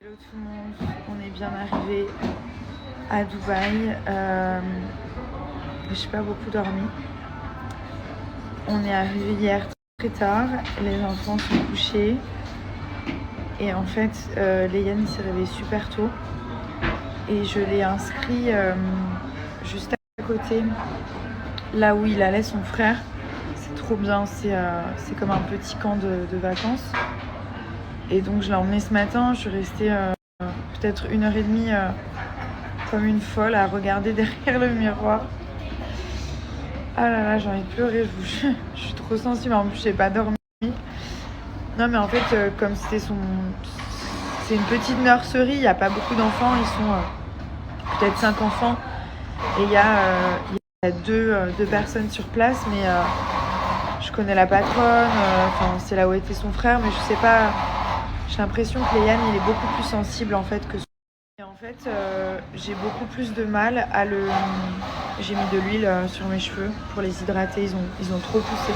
Hello tout le monde, on est bien arrivé à Dubaï. J'ai pas beaucoup dormi. On est arrivé hier très tard, les enfants sont couchés. Et en fait, Léane s'est réveillée super tôt. Et je l'ai inscrit juste à côté, là où il allait son frère. C'est trop bien, c'est comme un petit camp de vacances. Et donc je l'ai emmené ce matin, je suis restée peut-être 1h30 comme une folle à regarder derrière le miroir. Ah là là, j'ai envie de pleurer, je suis trop sensible, en plus j'ai pas dormi. Non mais en fait, comme c'est une petite nurserie, il n'y a pas beaucoup d'enfants, ils sont peut-être 5 enfants. Et il y a deux personnes sur place, mais je connais la patronne, c'est là où était son frère, mais je sais pas. J'ai l'impression que Léane, il est beaucoup plus sensible en fait que... Et en fait, j'ai beaucoup plus de mal à le... J'ai mis de l'huile sur mes cheveux pour les hydrater, ils ont trop poussé.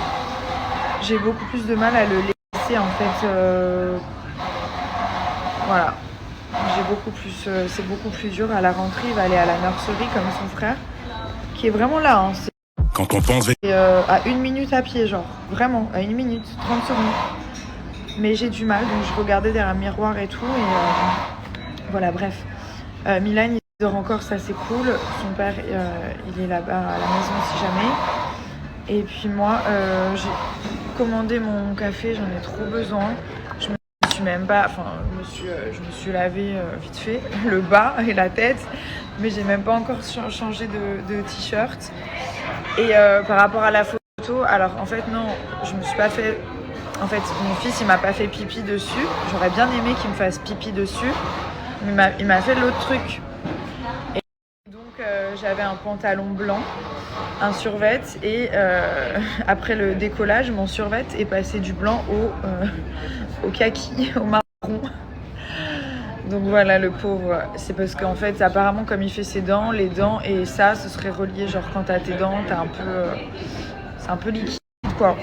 J'ai beaucoup plus de mal à le laisser en fait. Voilà. C'est beaucoup plus dur. À la rentrée, il va aller à la nurserie comme son frère, qui est vraiment là. Hein. Quand on pense... à 1 minute à pied, genre. Vraiment, à 1 minute, 30 secondes. Mais j'ai du mal, donc je regardais derrière un miroir et tout. Et voilà, bref. Milan, il dort encore, ça c'est cool. Son père, il est là-bas à la maison si jamais. Et puis moi, j'ai commandé mon café, j'en ai trop besoin. Je me suis lavé vite fait, le bas et la tête. Mais j'ai même pas encore changé de t-shirt. Et par rapport à la photo, alors en fait non, je me suis pas fait... En fait, mon fils, il m'a pas fait pipi dessus. J'aurais bien aimé qu'il me fasse pipi dessus. Mais il m'a fait l'autre truc. Et donc, j'avais un pantalon blanc, un survêt. Et après le décollage, mon survêt est passé du blanc au kaki, au marron. Donc voilà, le pauvre. C'est parce qu'en fait, apparemment, comme il fait ses dents, les dents et ça, ce serait relié. Genre, quand t'as tes dents, c'est un peu liquide, quoi.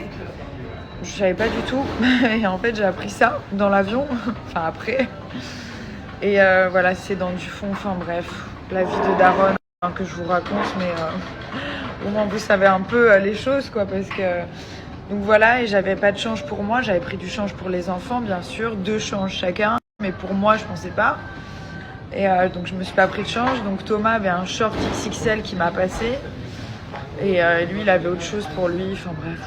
Je savais pas du tout. Et en fait, j'ai appris ça dans l'avion. Enfin, après. Et voilà, c'est dans du fond. Enfin, bref. La vie de daronne que je vous raconte. Mais au moins, vous savez un peu les choses, quoi. Parce que... Donc voilà, et j'avais pas de change pour moi. J'avais pris du change pour les enfants, bien sûr. 2 changes chacun. Mais pour moi, je pensais pas. Et donc, je me suis pas pris de change. Donc, Thomas avait un short XXL qui m'a passé. Et lui, il avait autre chose pour lui. Enfin, bref.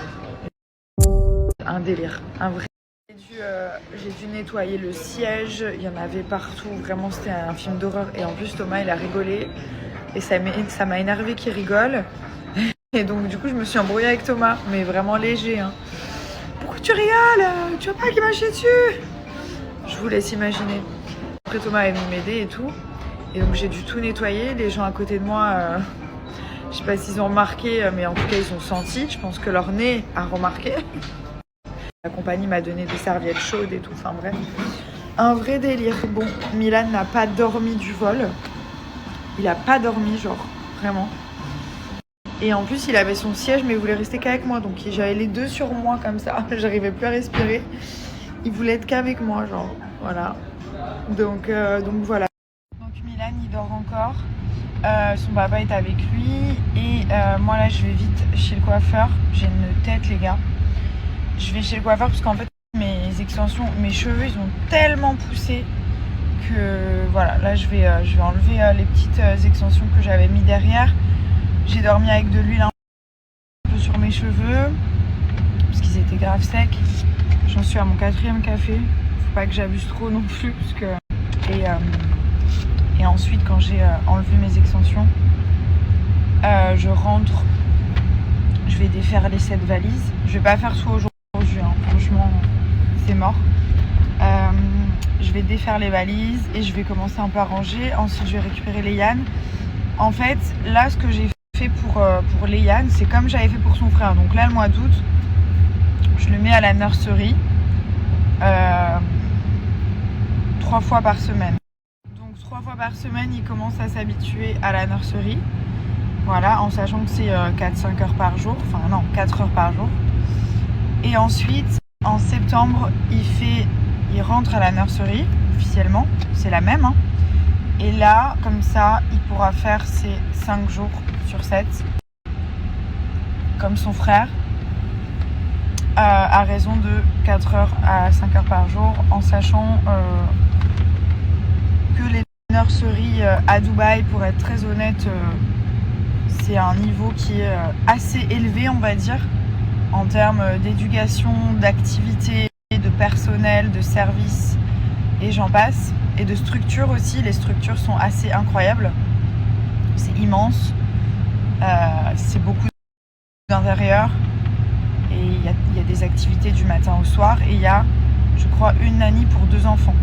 Un délire, un vrai. J'ai dû nettoyer le siège, il y en avait partout, vraiment c'était un film d'horreur. Et en plus Thomas il a rigolé et ça m'a énervé qu'il rigole. Et donc du coup je me suis embrouillée avec Thomas, mais vraiment léger. Hein. Pourquoi tu rigoles? Tu vois pas qu'il m'a chié dessus? Je vous laisse imaginer. Après Thomas est venu m'aider et tout. Et donc j'ai dû tout nettoyer. Les gens à côté de moi, je sais pas s'ils ont remarqué, mais en tout cas ils ont senti. Je pense que leur nez a remarqué. La compagnie m'a donné des serviettes chaudes et tout, enfin bref. Un vrai délire. Bon, Milan n'a pas dormi du vol. Il a pas dormi, genre, vraiment. Et en plus, il avait son siège, mais il voulait rester qu'avec moi. Donc j'avais les deux sur moi comme ça. J'arrivais plus à respirer. Il voulait être qu'avec moi, genre, voilà. Donc voilà. Donc Milan, il dort encore. Son papa est avec lui. Et moi, là, je vais vite chez le coiffeur. J'ai une tête, les gars. Je vais chez le coiffeur parce qu'en fait mes cheveux ils ont tellement poussé que voilà, là je vais enlever les petites extensions que j'avais mis derrière. J'ai dormi avec de l'huile un peu sur mes cheveux parce qu'ils étaient grave secs. J'en suis à mon 4e café. Faut pas que j'abuse trop non plus parce que... Et ensuite quand j'ai enlevé mes extensions, je rentre. Je vais défaire les 7 valises. Je vais pas faire tout aujourd'hui. Franchement, c'est mort. Je vais défaire les valises et je vais commencer un peu à ranger. Ensuite, je vais récupérer Léane. En fait, là, ce que j'ai fait pour Léane, c'est comme j'avais fait pour son frère. Donc là, le mois d'août, je le mets à la nurserie 3 fois par semaine. Donc 3 fois par semaine, il commence à s'habituer à la nurserie. Voilà, en sachant que c'est 4-5 heures par jour. Enfin non, 4 heures par jour. Et ensuite, en septembre, il rentre à la nurserie. officiellement, c'est la même. Hein. Et là, comme ça, il pourra faire ses 5 jours sur 7, comme son frère, à raison de 4 heures à 5 heures par jour, en sachant que les nurseries à Dubaï, pour être très honnête, c'est un niveau qui est assez élevé, on va dire, en termes d'éducation, d'activité, de personnel, de services, et j'en passe. Et de structure aussi, les structures sont assez incroyables. C'est immense, c'est beaucoup d'intérieur, et il y a des activités du matin au soir, et il y a, je crois, une nanny pour 2 enfants.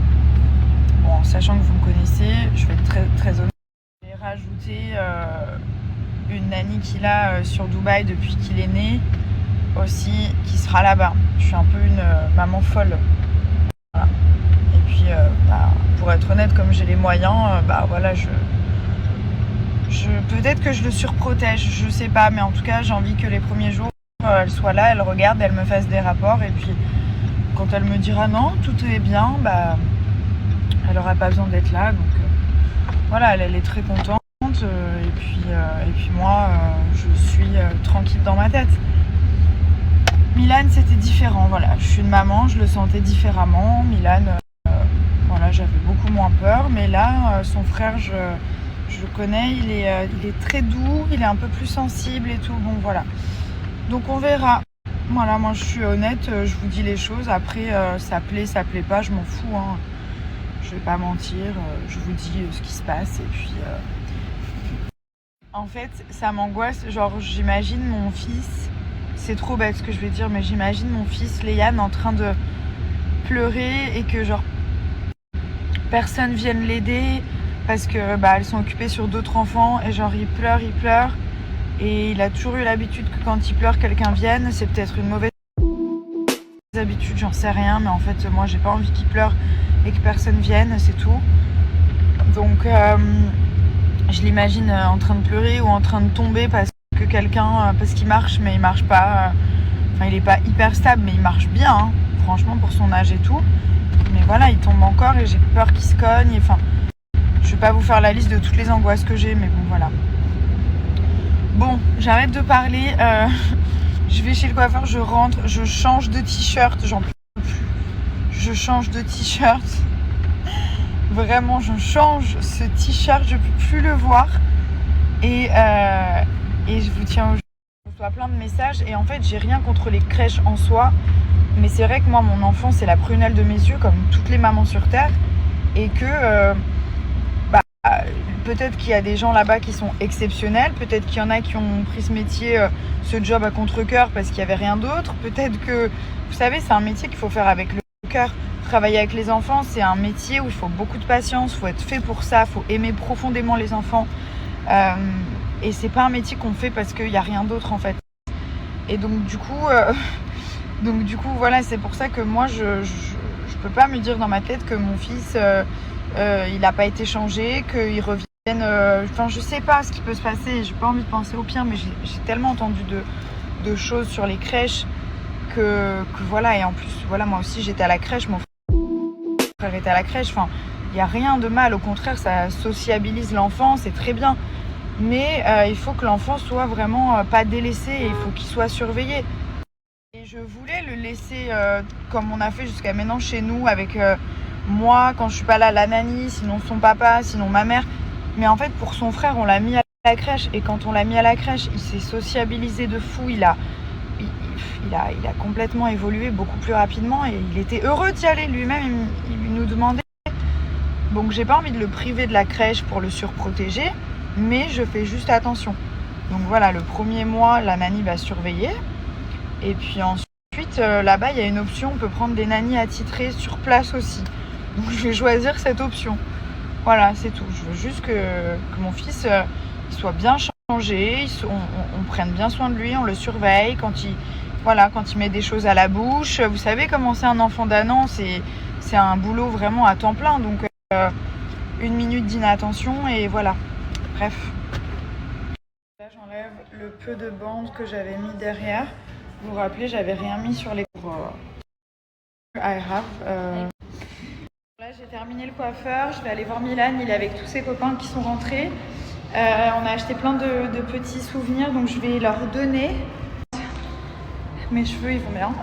Bon, en sachant que vous me connaissez, je vais être très, très honnête. J'ai rajouté une nanny qu'il a sur Dubaï depuis qu'il est né, aussi, qui sera là-bas. Je suis un peu une maman folle. Voilà. Et puis, pour être honnête, comme j'ai les moyens, voilà, peut-être que je le surprotège, je sais pas, mais en tout cas, j'ai envie que les premiers jours, elle soit là, elle regarde, elle me fasse des rapports, et puis quand elle me dira non, tout est bien, elle aura pas besoin d'être là. Donc voilà, elle est très contente, et puis moi, je suis tranquille dans ma tête. Milan, c'était différent, voilà, je suis une maman, je le sentais différemment. Milan, voilà, j'avais beaucoup moins peur, mais là, son frère, je le connais, il est très doux, il est un peu plus sensible et tout, bon voilà. Donc on verra. Voilà, moi je suis honnête, je vous dis les choses, après ça plaît pas, je m'en fous, hein. Je vais pas mentir, je vous dis ce qui se passe, et puis en fait ça m'angoisse, genre j'imagine mon fils, c'est trop bête ce que je vais dire, mais j'imagine mon fils Léane en train de pleurer, et que genre personne vienne l'aider parce que elles sont occupées sur d'autres enfants, et genre il pleure, et il a toujours eu l'habitude que quand il pleure, quelqu'un vienne. C'est peut-être une mauvaise habitude, j'en sais rien, mais en fait moi j'ai pas envie qu'il pleure et que personne vienne, c'est tout. Donc je l'imagine en train de pleurer ou en train de tomber parce qu'il marche, mais il marche pas, enfin il est pas hyper stable, mais il marche bien, hein, franchement, pour son âge et tout. Mais voilà, il tombe encore et j'ai peur qu'il se cogne, enfin je vais pas vous faire la liste de toutes les angoisses que j'ai, mais bon voilà. Bon, j'arrête de parler, je vais chez le coiffeur, je rentre, je change de t-shirt, j'en peux plus. Je change de t-shirt. Vraiment, je change ce t-shirt, je peux plus le voir. Et je vous tiens au jeu. Je reçois plein de messages, et en fait, j'ai rien contre les crèches en soi. Mais c'est vrai que moi, mon enfant, c'est la prunelle de mes yeux, comme toutes les mamans sur Terre. Et que peut-être qu'il y a des gens là-bas qui sont exceptionnels, peut-être qu'il y en a qui ont pris ce métier, ce job à contre-cœur parce qu'il n'y avait rien d'autre. Peut-être que, vous savez, c'est un métier qu'il faut faire avec le cœur. Travailler avec les enfants, c'est un métier où il faut beaucoup de patience, il faut être fait pour ça, il faut aimer profondément les enfants. Et c'est pas un métier qu'on fait parce qu'il n'y a rien d'autre en fait. Et donc du coup, voilà, c'est pour ça que moi, je peux pas me dire dans ma tête que mon fils... il n'a pas été changé, qu'il revienne. Enfin, je sais pas ce qui peut se passer. J'ai pas envie de penser au pire, mais j'ai tellement entendu de choses sur les crèches que voilà. Et en plus, voilà, moi aussi j'étais à la crèche, mon frère était à la crèche. Enfin, il n'y a rien de mal. Au contraire, ça sociabilise l'enfant, c'est très bien. Mais il faut que l'enfant soit vraiment pas délaissé, et il faut qu'il soit surveillé. Et je voulais le laisser comme on a fait jusqu'à maintenant chez nous avec... moi, quand je suis pas là, la nanny, sinon son papa, sinon ma mère. Mais en fait, pour son frère, on l'a mis à la crèche. Et quand on l'a mis à la crèche, il s'est sociabilisé de fou. Il a complètement évolué beaucoup plus rapidement. Et il était heureux d'y aller lui-même. Il nous demandait. Donc, j'ai pas envie de le priver de la crèche pour le surprotéger. Mais je fais juste attention. Donc voilà, le premier mois, la nanny va surveiller. Et puis ensuite, là-bas, il y a une option. On peut prendre des nannies attitrées sur place aussi. Donc je vais choisir cette option. Voilà, c'est tout. Je veux juste que mon fils il soit bien changé, on prenne bien soin de lui, on le surveille quand il met des choses à la bouche. Vous savez comment c'est un enfant d'1 an, c'est un boulot vraiment à temps plein. Donc 1 minute d'inattention et voilà. Bref. Là j'enlève le peu de bandes que j'avais mis derrière. Vous vous rappelez, j'avais rien mis sur les I have. Là, j'ai terminé le coiffeur, je vais aller voir Milan, il est avec tous ses copains qui sont rentrés. On a acheté plein de petits souvenirs, donc je vais leur donner. Mes cheveux, ils vont bien.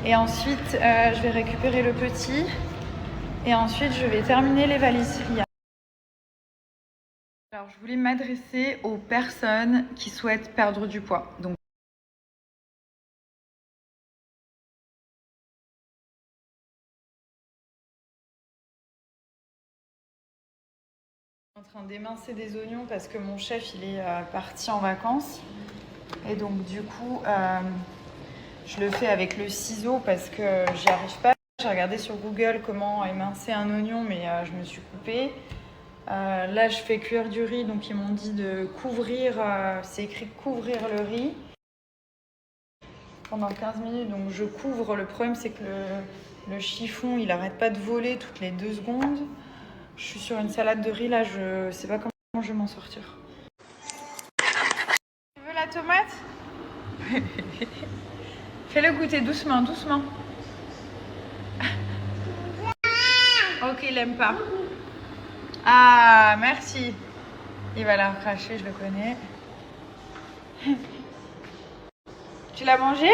Et ensuite, je vais récupérer le petit. Et ensuite, je vais terminer les valises. Alors, je voulais m'adresser aux personnes qui souhaitent perdre du poids. Donc, je suis en train d'émincer des oignons parce que mon chef, il est parti en vacances. Et donc, du coup, je le fais avec le ciseau parce que j'y arrive pas. J'ai regardé sur Google comment émincer un oignon, mais je me suis coupée. Là, je fais cuire du riz, donc ils m'ont dit de couvrir, c'est écrit couvrir le riz pendant 15 minutes. Donc je couvre. Le problème, c'est que le chiffon, il arrête pas de voler toutes les 2 secondes. Je suis sur une salade de riz, là, je sais pas comment je vais m'en sortir. Tu veux la tomate? Fais-le goûter doucement, doucement. Ok, il aime pas. Ah, merci. Il va la recracher, je le connais. Tu l'as mangé?